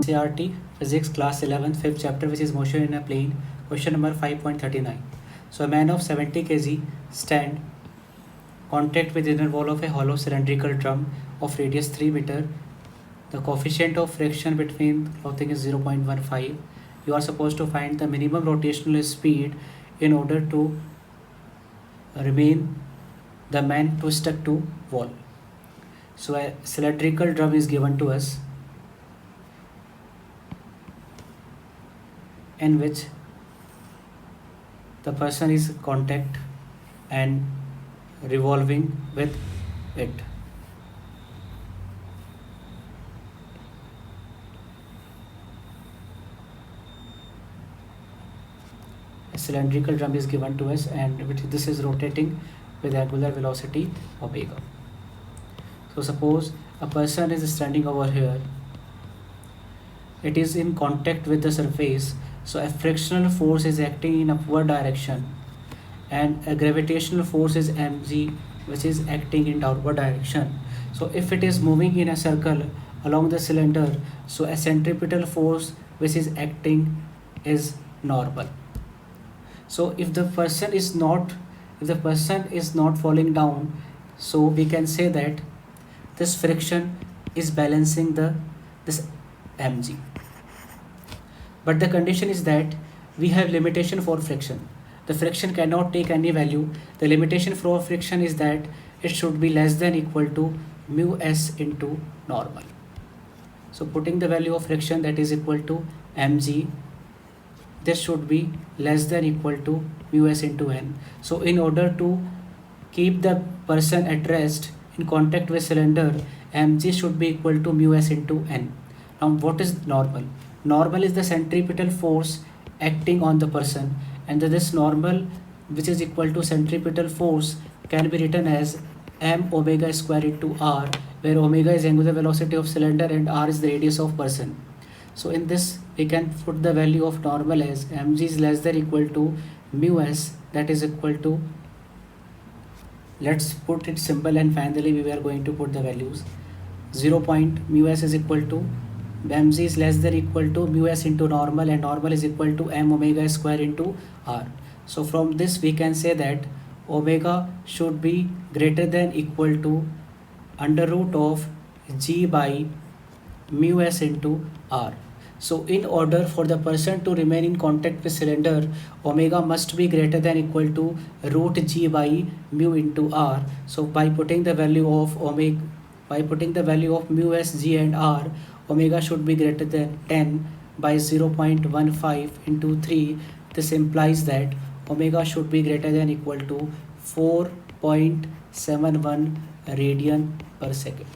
NCERT Physics Class 11 5th chapter, which is motion in a plane. Question number 5.39. So a man of 70 kg stand contact with inner wall of a hollow cylindrical drum of radius 3 meter. The coefficient of friction between clothing is 0.15. You are supposed to find the minimum rotational speed in order to remain the man to stuck to wall. So a cylindrical drum is given to us, in which the person is contact and revolving with it. A cylindrical drum is given to us, and this is rotating with angular velocity omega. So suppose a person is standing over here, it is in contact with the surface, so a frictional force is acting in upward direction and a gravitational force is mg, which is acting in downward direction. So if it is moving in a circle along the cylinder, so a centripetal force which is acting is normal. So if the person is not falling down, so we can say that this friction is balancing this mg. But the condition is that we have limitation for friction. The friction cannot take any value. The limitation for friction is that it should be less than equal to mu s into normal. So putting the value of friction, that is equal to mg, this should be less than equal to mu s into n. So in order to keep the person at rest in contact with cylinder, mg should be equal to mu s into n. Now what is normal? Normal is the centripetal force acting on the person, and this normal, which is equal to centripetal force, can be written as m omega square into r, where omega is angular velocity of cylinder and r is the radius of person. So in this we can put the value of normal as mg is less than equal to mu s, that is equal to, let's put it simple, and finally we are going to put the values. 0. Mu s is equal to mg is less than equal to mu s into normal, and normal is equal to m omega square into r. So from this we can say that omega should be greater than equal to under root of g by mu s into r. So in order for the person to remain in contact with cylinder, omega must be greater than equal to root g by mu into r. So by putting the value of mu s, g and r, omega should be greater than 10 by 0.15 into 3. This implies that omega should be greater than equal to 4.71 radian per second.